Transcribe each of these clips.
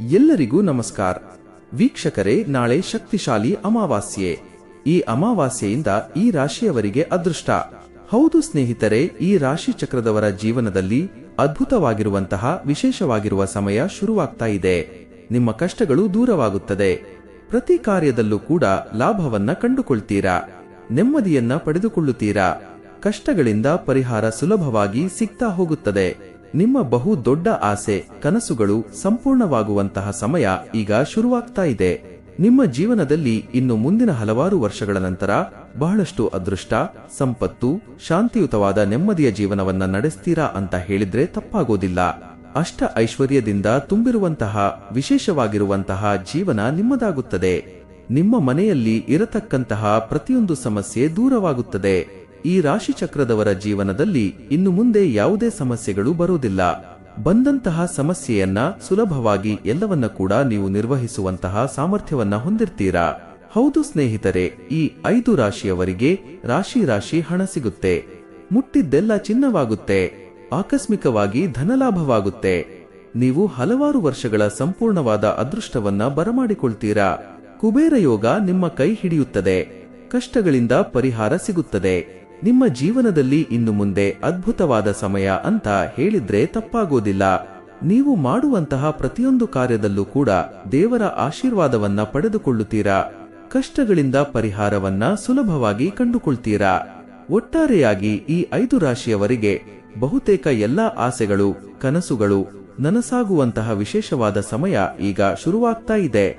ಎಲ್ಲರಿಗೂ ನಮಸ್ಕಾರ ವೀಕ್ಷಕರೇ, ನಾಳೆ ಶಕ್ತಿಶಾಲಿ ಅಮಾವಾಸ್ಯೆ. ಈ ಅಮಾವಾಸ್ಯೆಯಿಂದ ಈ ರಾಶಿಯವರಿಗೆ ಅದೃಷ್ಟ. ಹೌದು ಸ್ನೇಹಿತರೆ, ಈ ರಾಶಿ ಚಕ್ರದವರ ಜೀವನದಲ್ಲಿ ಅದ್ಭುತವಾಗಿರುವಂತಹ ವಿಶೇಷವಾಗಿರುವ ಸಮಯ ಶುರುವಾಗ್ತಾ ಇದೆ. ನಿಮ್ಮ ಕಷ್ಟಗಳು ದೂರವಾಗುತ್ತದೆ. ಪ್ರತಿ ಕಾರ್ಯದಲ್ಲೂ ಕೂಡ ಲಾಭವನ್ನ ಕಂಡುಕೊಳ್ತೀರಾ, ನೆಮ್ಮದಿಯನ್ನ ಪಡೆದುಕೊಳ್ಳುತ್ತೀರಾ. ಕಷ್ಟಗಳಿಂದ ಪರಿಹಾರ ಸುಲಭವಾಗಿ ಸಿಗ್ತಾ ಹೋಗುತ್ತದೆ. ನಿಮ್ಮ ಬಹು ದೊಡ್ಡ ಆಸೆ ಕನಸುಗಳು ಸಂಪೂರ್ಣವಾಗುವಂತಹ ಸಮಯ ಈಗ ಶುರುವಾಗ್ತಾ ಇದೆ. ನಿಮ್ಮ ಜೀವನದಲ್ಲಿ ಇನ್ನು ಮುಂದಿನ ಹಲವಾರು ವರ್ಷಗಳ ನಂತರ ಬಹಳಷ್ಟು ಅದೃಷ್ಟ, ಸಂಪತ್ತು, ಶಾಂತಿಯುತವಾದ ನೆಮ್ಮದಿಯ ಜೀವನವನ್ನ ನಡೆಸ್ತೀರಾ ಅಂತ ಹೇಳಿದ್ರೆ ತಪ್ಪಾಗೋದಿಲ್ಲ. ಅಷ್ಟ ಐಶ್ವರ್ಯದಿಂದ ತುಂಬಿರುವಂತಹ ವಿಶೇಷವಾಗಿರುವಂತಹ ಜೀವನ ನಿಮ್ಮದಾಗುತ್ತದೆ. ನಿಮ್ಮ ಮನೆಯಲ್ಲಿ ಇರತಕ್ಕಂತಹ ಪ್ರತಿಯೊಂದು ಸಮಸ್ಯೆ ದೂರವಾಗುತ್ತದೆ. ಈ ರಾಶಿ ಚಕ್ರದವರ ಜೀವನದಲ್ಲಿ ಇನ್ನು ಮುಂದೆ ಯಾವುದೇ ಸಮಸ್ಯೆಗಳು ಬರುವುದಿಲ್ಲ. ಬಂದಂತಹ ಸಮಸ್ಯೆಯನ್ನ ಸುಲಭವಾಗಿ ಎಲ್ಲವನ್ನ ಕೂಡ ನೀವು ನಿರ್ವಹಿಸುವಂತಹ ಸಾಮರ್ಥ್ಯವನ್ನ ಹೊಂದಿರ್ತೀರಾ. ಹೌದು ಸ್ನೇಹಿತರೆ, ಈ 5 ರಾಶಿಯವರಿಗೆ ರಾಶಿ ಹಣ ಸಿಗುತ್ತೆ. ಮುಟ್ಟಿದ್ದೆಲ್ಲ ಚಿನ್ನವಾಗುತ್ತೆ. ಆಕಸ್ಮಿಕವಾಗಿ ಧನಲಾಭವಾಗುತ್ತೆ. ನೀವು ಹಲವಾರು ವರ್ಷಗಳ ಸಂಪೂರ್ಣವಾದ ಅದೃಷ್ಟವನ್ನ ಬರಮಾಡಿಕೊಳ್ತೀರಾ. ಕುಬೇರ ಯೋಗ ನಿಮ್ಮ ಕೈ ಹಿಡಿಯುತ್ತದೆ. ಕಷ್ಟಗಳಿಂದ ಪರಿಹಾರ ಸಿಗುತ್ತದೆ. ನಿಮ್ಮ ಜೀವನದಲ್ಲಿ ಇನ್ನು ಮುಂದೆ ಅದ್ಭುತವಾದ ಸಮಯ ಅಂತ ಹೇಳಿದ್ರೆ ತಪ್ಪಾಗೋದಿಲ್ಲ. ನೀವು ಮಾಡುವಂತಹ ಪ್ರತಿಯೊಂದು ಕಾರ್ಯದಲ್ಲೂ ಕೂಡ ದೇವರ ಆಶೀರ್ವಾದವನ್ನ ಪಡೆದುಕೊಳ್ಳುತ್ತೀರಾ. ಕಷ್ಟಗಳಿಂದ ಪರಿಹಾರವನ್ನ ಸುಲಭವಾಗಿ ಕಂಡುಕೊಳ್ತೀರಾ. ಒಟ್ಟಾರೆಯಾಗಿ ಈ 5 ರಾಶಿಯವರಿಗೆ ಬಹುತೇಕ ಎಲ್ಲಾ ಆಸೆಗಳು, ಕನಸುಗಳು ನನಸಾಗುವಂತಹ ವಿಶೇಷವಾದ ಸಮಯ ಈಗ ಶುರುವಾಗ್ತಾ ಇದೆ.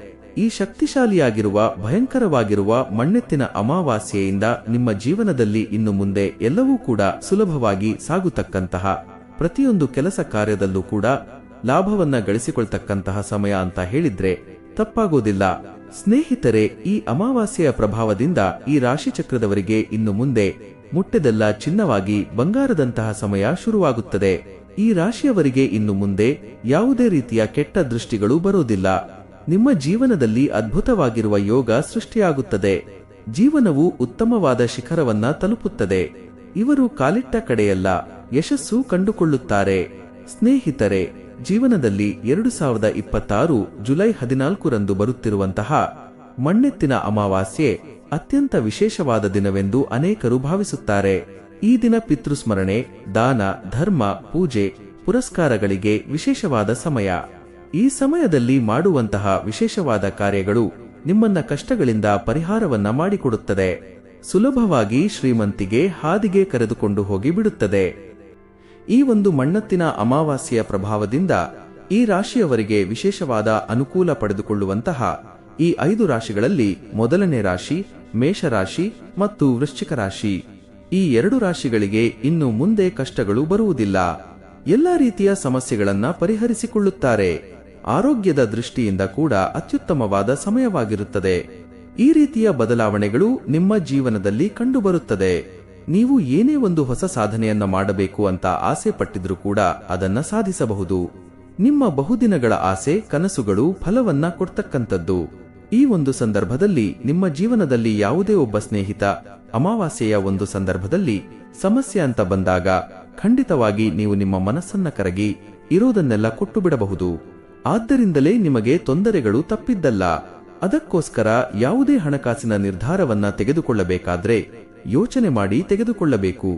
ಈ ಶಕ್ತಿಶಾಲಿಯಾಗಿರುವ ಭಯಂಕರವಾಗಿರುವ ಮಣ್ಣೆತ್ತಿನ ಅಮಾವಾಸ್ಯೆಯಿಂದ ನಿಮ್ಮ ಜೀವನದಲ್ಲಿ ಇನ್ನು ಮುಂದೆ ಎಲ್ಲವೂ ಕೂಡ ಸುಲಭವಾಗಿ ಸಾಗುತ್ತಕ್ಕಂತಹ, ಪ್ರತಿಯೊಂದು ಕೆಲಸ ಕಾರ್ಯದಲ್ಲೂ ಕೂಡ ಲಾಭವನ್ನ ಗಳಿಸಿಕೊಳ್ತಕ್ಕಂತಹ ಸಮಯ ಅಂತ ಹೇಳಿದ್ರೆ ತಪ್ಪಾಗೋದಿಲ್ಲ. ಸ್ನೇಹಿತರೆ, ಈ ಅಮಾವಾಸ್ಯೆಯ ಪ್ರಭಾವದಿಂದ ಈ ರಾಶಿ ಚಕ್ರದವರಿಗೆ ಇನ್ನು ಮುಂದೆ ಮುಟ್ಟೆದೆಲ್ಲ ಚಿನ್ನವಾಗಿ ಬಂಗಾರದಂತಹ ಸಮಯ ಶುರುವಾಗುತ್ತದೆ. ಈ ರಾಶಿಯವರಿಗೆ ಇನ್ನು ಮುಂದೆ ಯಾವುದೇ ರೀತಿಯ ಕೆಟ್ಟ ದೃಷ್ಟಿಗಳು ಬರೋದಿಲ್ಲ. ನಿಮ್ಮ ಜೀವನದಲ್ಲಿ ಅದ್ಭುತವಾಗಿರುವ ಯೋಗ ಸೃಷ್ಟಿಯಾಗುತ್ತದೆ. ಜೀವನವು ಉತ್ತಮವಾದ ಶಿಖರವನ್ನ ತಲುಪುತ್ತದೆ. ಇವರು ಕಾಲಿಟ್ಟ ಕಡೆಯಲ್ಲ ಯಶಸ್ಸು ಕಂಡುಕೊಳ್ಳುತ್ತಾರೆ. ಸ್ನೇಹಿತರೆ, ಜೀವನದಲ್ಲಿ 2026 ಜುಲೈ 14ರಂದು ಬರುತ್ತಿರುವಂತಹ ಮಣ್ಣೆತ್ತಿನ ಅಮಾವಾಸ್ಯೆ ಅತ್ಯಂತ ವಿಶೇಷವಾದ ದಿನವೆಂದು ಅನೇಕರು ಭಾವಿಸುತ್ತಾರೆ. ಈ ದಿನ ಪಿತೃಸ್ಮರಣೆ, ದಾನ, ಧರ್ಮ, ಪೂಜೆ, ಪುರಸ್ಕಾರಗಳಿಗೆ ವಿಶೇಷವಾದ ಸಮಯ. ಈ ಸಮಯದಲ್ಲಿ ಮಾಡುವಂತಹ ವಿಶೇಷವಾದ ಕಾರ್ಯಗಳು ನಿಮ್ಮನ್ನ ಕಷ್ಟಗಳಿಂದ ಪರಿಹಾರವನ್ನ ಮಾಡಿಕೊಡುತ್ತದೆ. ಸುಲಭವಾಗಿ ಶ್ರೀಮಂತಿಗೆ ಹಾದಿಗೆ ಕರೆದುಕೊಂಡು ಹೋಗಿ ಬಿಡುತ್ತದೆ. ಈ ಒಂದು ಮಣ್ಣತ್ತಿನ ಅಮಾವಾಸ್ಯೆಯ ಪ್ರಭಾವದಿಂದ ಈ ರಾಶಿಯವರಿಗೆ ವಿಶೇಷವಾದ ಅನುಕೂಲ ಪಡೆದುಕೊಳ್ಳುವಂತಹ ಈ 5 ರಾಶಿಗಳಲ್ಲಿ ಮೊದಲನೇ ರಾಶಿ ಮೇಷರಾಶಿ ಮತ್ತು ವೃಶ್ಚಿಕ ರಾಶಿ. ಈ 2 ರಾಶಿಗಳಿಗೆ ಇನ್ನು ಮುಂದೆ ಕಷ್ಟಗಳು ಬರುವುದಿಲ್ಲ. ಎಲ್ಲಾ ರೀತಿಯ ಸಮಸ್ಯೆಗಳನ್ನ ಪರಿಹರಿಸಿಕೊಳ್ಳುತ್ತಾರೆ. ಆರೋಗ್ಯದ ದೃಷ್ಟಿಯಿಂದ ಕೂಡ ಅತ್ಯುತ್ತಮವಾದ ಸಮಯವಾಗಿರುತ್ತದೆ. ಈ ರೀತಿಯ ಬದಲಾವಣೆಗಳು ನಿಮ್ಮ ಜೀವನದಲ್ಲಿ ಕಂಡುಬರುತ್ತದೆ. ನೀವು ಏನೇ ಒಂದು ಹೊಸ ಸಾಧನೆಯನ್ನ ಮಾಡಬೇಕು ಅಂತ ಆಸೆ ಪಟ್ಟಿದ್ರೂ ಕೂಡ ಅದನ್ನ ಸಾಧಿಸಬಹುದು. ನಿಮ್ಮ ಬಹುದಿನಗಳ ಆಸೆ ಕನಸುಗಳು ಫಲವನ್ನ ಕೊಡ್ತಕ್ಕಂಥದ್ದು. ಈ ಒಂದು ಸಂದರ್ಭದಲ್ಲಿ ನಿಮ್ಮ ಜೀವನದಲ್ಲಿ ಯಾವುದೇ ಒಬ್ಬ ಸ್ನೇಹಿತ ಅಮಾವಾಸ್ಯೆಯ ಒಂದು ಸಂದರ್ಭದಲ್ಲಿ ಸಮಸ್ಯೆ ಅಂತ ಬಂದಾಗ ಖಂಡಿತವಾಗಿ ನೀವು ನಿಮ್ಮ ಮನಸ್ಸನ್ನ ಕರಗಿ ಇರೋದನ್ನೆಲ್ಲ ಕೊಟ್ಟು ಬಿಡಬಹುದು. ಆದ್ದರಿಂದಲೇ ನಿಮಗೆ ತೊಂದರೆಗಳು ತಪ್ಪಿದ್ದಲ್ಲ. ಅದಕ್ಕೋಸ್ಕರ ಯಾವುದೇ ಹಣಕಾಸಿನ ನಿರ್ಧಾರವನ್ನ ತೆಗೆದುಕೊಳ್ಳಬೇಕಾದ್ರೆ ಯೋಚನೆ ಮಾಡಿ ತೆಗೆದುಕೊಳ್ಳಬೇಕು.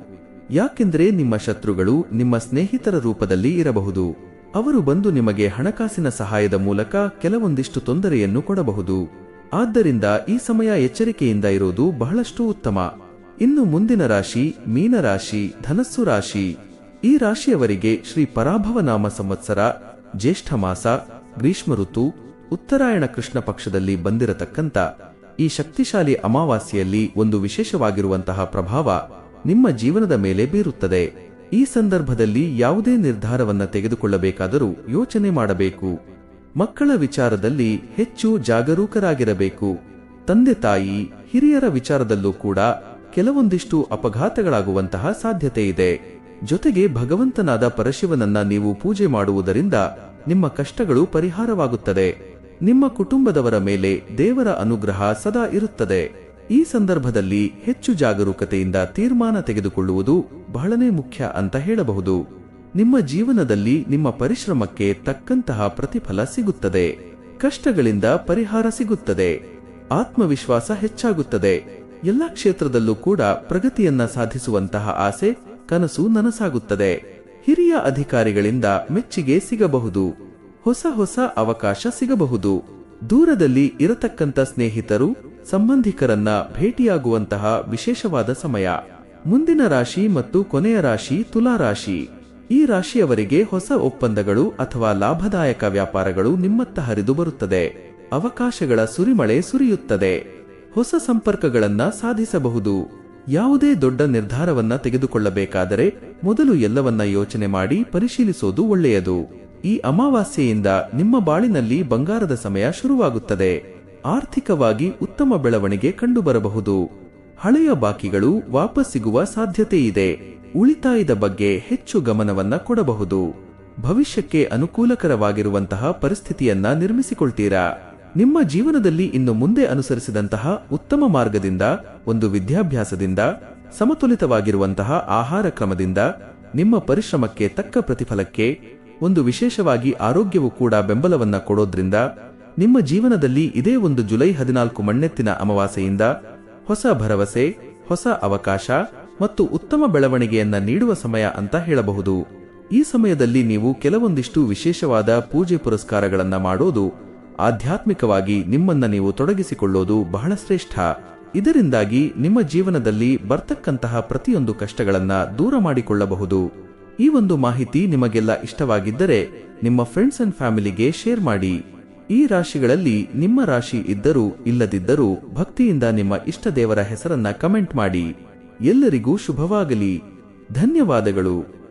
ಯಾಕೆಂದ್ರೆ ನಿಮ್ಮ ಶತ್ರುಗಳು ನಿಮ್ಮ ಸ್ನೇಹಿತರ ರೂಪದಲ್ಲಿ ಇರಬಹುದು. ಅವರು ಬಂದು ನಿಮಗೆ ಹಣಕಾಸಿನ ಸಹಾಯದ ಮೂಲಕ ಕೆಲವೊಂದಿಷ್ಟು ತೊಂದರೆಯನ್ನು ಕೊಡಬಹುದು. ಆದ್ದರಿಂದ ಈ ಸಮಯ ಎಚ್ಚರಿಕೆಯಿಂದ ಇರೋದು ಬಹಳಷ್ಟು ಉತ್ತಮ. ಇನ್ನು ಮುಂದಿನ ರಾಶಿ ಮೀನರಾಶಿ, ಧನಸ್ಸು ರಾಶಿ. ಈ ರಾಶಿಯವರಿಗೆ ಶ್ರೀ ಪರಾಭವ ನಾಮ ಸಂವತ್ಸರ ಜ್ಯೇಷ್ಠ ಮಾಸ, ಗ್ರೀಷ್ಮ ಋತು, ಉತ್ತರಾಯಣ ಕೃಷ್ಣ ಪಕ್ಷದಲ್ಲಿ ಬಂದಿರತಕ್ಕಂಥ ಈ ಶಕ್ತಿಶಾಲಿ ಅಮಾವಾಸ್ಯೆಯಲ್ಲಿ ಒಂದು ವಿಶೇಷವಾಗಿರುವಂತಹ ಪ್ರಭಾವ ನಿಮ್ಮ ಜೀವನದ ಮೇಲೆ ಬೀರುತ್ತದೆ. ಈ ಸಂದರ್ಭದಲ್ಲಿ ಯಾವುದೇ ನಿರ್ಧಾರವನ್ನ ತೆಗೆದುಕೊಳ್ಳಬೇಕಾದರೂ ಯೋಚನೆ ಮಾಡಬೇಕು. ಮಕ್ಕಳ ವಿಚಾರದಲ್ಲಿ ಹೆಚ್ಚು ಜಾಗರೂಕರಾಗಿರಬೇಕು. ತಂದೆ ತಾಯಿ, ಹಿರಿಯರ ವಿಚಾರದಲ್ಲೂ ಕೂಡ ಕೆಲವೊಂದಿಷ್ಟು ಅಪಘಾತಗಳಾಗುವಂತಹ ಸಾಧ್ಯತೆ ಇದೆ. ಜೊತೆಗೆ ಭಗವಂತನಾದ ಪರಶಿವನನ್ನ ನೀವು ಪೂಜೆ ಮಾಡುವುದರಿಂದ ನಿಮ್ಮ ಕಷ್ಟಗಳು ಪರಿಹಾರವಾಗುತ್ತದೆ. ನಿಮ್ಮ ಕುಟುಂಬದವರ ಮೇಲೆ ದೇವರ ಅನುಗ್ರಹ ಸದಾ ಇರುತ್ತದೆ. ಈ ಸಂದರ್ಭದಲ್ಲಿ ಹೆಚ್ಚು ಜಾಗರೂಕತೆಯಿಂದ ತೀರ್ಮಾನ ತೆಗೆದುಕೊಳ್ಳುವುದು ಬಹಳನೇ ಮುಖ್ಯ ಅಂತ ಹೇಳಬಹುದು. ನಿಮ್ಮ ಜೀವನದಲ್ಲಿ ನಿಮ್ಮ ಪರಿಶ್ರಮಕ್ಕೆ ತಕ್ಕಂತಹ ಪ್ರತಿಫಲ ಸಿಗುತ್ತದೆ. ಕಷ್ಟಗಳಿಂದ ಪರಿಹಾರ ಸಿಗುತ್ತದೆ. ಆತ್ಮವಿಶ್ವಾಸ ಹೆಚ್ಚಾಗುತ್ತದೆ. ಎಲ್ಲಾ ಕ್ಷೇತ್ರದಲ್ಲೂ ಕೂಡ ಪ್ರಗತಿಯನ್ನ ಸಾಧಿಸುವಂತಹ ಆಸೆ, ಕನಸು ನನಸಾಗುತ್ತದೆ. ಹಿರಿಯ ಅಧಿಕಾರಿಗಳಿಂದ ಮೆಚ್ಚುಗೆ ಸಿಗಬಹುದು. ಹೊಸ ಅವಕಾಶ ಸಿಗಬಹುದು. ದೂರದಲ್ಲಿ ಇರತಕ್ಕಂತ ಸ್ನೇಹಿತರು, ಸಂಬಂಧಿಕರನ್ನ ಭೇಟಿಯಾಗುವಂತಹ ವಿಶೇಷವಾದ ಸಮಯ. ಮುಂದಿನ ರಾಶಿ ಮತ್ತು ಕೊನೆಯ ರಾಶಿ ತುಲಾ ರಾಶಿ. ಈ ರಾಶಿಯವರಿಗೆ ಹೊಸ ಒಪ್ಪಂದಗಳು ಅಥವಾ ಲಾಭದಾಯಕ ವ್ಯಾಪಾರಗಳು ನಿಮ್ಮತ್ತ ಹರಿದು ಬರುತ್ತದೆ. ಅವಕಾಶಗಳ ಸುರಿಮಳೆ ಸುರಿಯುತ್ತದೆ. ಹೊಸ ಸಂಪರ್ಕಗಳನ್ನ ಸಾಧಿಸಬಹುದು. ಯಾವುದೇ ದೊಡ್ಡ ನಿರ್ಧಾರವನ್ನ ತೆಗೆದುಕೊಳ್ಳಬೇಕಾದರೆ ಮೊದಲು ಎಲ್ಲವನ್ನ ಯೋಚನೆ ಮಾಡಿ ಪರಿಶೀಲಿಸೋದು ಒಳ್ಳೆಯದು. ಈ ಅಮಾವಾಸ್ಯೆಯಿಂದ ನಿಮ್ಮ ಬಾಳಿನಲ್ಲಿ ಬಂಗಾರದ ಸಮಯ ಶುರುವಾಗುತ್ತದೆ. ಆರ್ಥಿಕವಾಗಿ ಉತ್ತಮ ಬೆಳವಣಿಗೆ ಕಂಡುಬರಬಹುದು. ಹಳೆಯ ಬಾಕಿಗಳು ವಾಪಸ್ ಸಿಗುವ ಸಾಧ್ಯತೆ ಇದೆ. ಉಳಿತಾಯದ ಬಗ್ಗೆ ಹೆಚ್ಚು ಗಮನವನ್ನ ಕೊಡಬಹುದು. ಭವಿಷ್ಯಕ್ಕೆ ಅನುಕೂಲಕರವಾಗಿರುವಂತಹ ಪರಿಸ್ಥಿತಿಯನ್ನ ನಿರ್ಮಿಸಿಕೊಳ್ತೀರಾ. ನಿಮ್ಮ ಜೀವನದಲ್ಲಿ ಇನ್ನು ಮುಂದೆ ಅನುಸರಿಸಿದಂತಹ ಉತ್ತಮ ಮಾರ್ಗದಿಂದ, ಒಂದು ವಿದ್ಯಾಭ್ಯಾಸದಿಂದ, ಸಮತೋಲಿತವಾಗಿರುವಂತಹ ಆಹಾರ ಕ್ರಮದಿಂದ, ನಿಮ್ಮ ಪರಿಶ್ರಮಕ್ಕೆ ತಕ್ಕ ಪ್ರತಿಫಲಕ್ಕೆ, ಒಂದು ವಿಶೇಷವಾಗಿ ಆರೋಗ್ಯವು ಕೂಡ ಬೆಂಬಲವನ್ನ ಕೊಡೋದ್ರಿಂದ ನಿಮ್ಮ ಜೀವನದಲ್ಲಿ ಇದೇ ಒಂದು ಜುಲೈ 14 ಮಣ್ಣೆತ್ತಿನ ಅಮಾವಾಸ್ಯೆಯಿಂದ ಹೊಸ ಭರವಸೆ, ಹೊಸ ಅವಕಾಶ ಮತ್ತು ಉತ್ತಮ ಬೆಳವಣಿಗೆಯನ್ನ ನೀಡುವ ಸಮಯ ಅಂತ ಹೇಳಬಹುದು. ಈ ಸಮಯದಲ್ಲಿ ನೀವು ಕೆಲವೊಂದಿಷ್ಟು ವಿಶೇಷವಾದ ಪೂಜೆ ಪುರಸ್ಕಾರಗಳನ್ನ ಮಾಡೋದು, ಆಧ್ಯಾತ್ಮಿಕವಾಗಿ ನಿಮ್ಮನ್ನ ನೀವು ತೊಡಗಿಸಿಕೊಳ್ಳೋದು ಬಹಳ ಶ್ರೇಷ್ಠ. ಇದರಿಂದಾಗಿ ನಿಮ್ಮ ಜೀವನದಲ್ಲಿ ಬರ್ತಕ್ಕಂತಹ ಪ್ರತಿಯೊಂದು ಕಷ್ಟಗಳನ್ನ ದೂರ ಮಾಡಿಕೊಳ್ಳಬಹುದು. ಈ ಒಂದು ಮಾಹಿತಿ ನಿಮಗೆಲ್ಲ ಇಷ್ಟವಾಗಿದ್ದರೆ ನಿಮ್ಮ ಫ್ರೆಂಡ್ಸ್ ಅಂಡ್ ಫ್ಯಾಮಿಲಿಗೆ ಶೇರ್ ಮಾಡಿ. ಈ ರಾಶಿಗಳಲ್ಲಿ ನಿಮ್ಮ ರಾಶಿ ಇದ್ದರೂ ಇಲ್ಲದಿದ್ದರೂ ಭಕ್ತಿಯಿಂದ ನಿಮ್ಮ ಇಷ್ಟ ದೇವರ ಹೆಸರನ್ನ ಕಮೆಂಟ್ ಮಾಡಿ. ಎಲ್ಲರಿಗೂ ಶುಭವಾಗಲಿ. ಧನ್ಯವಾದಗಳು.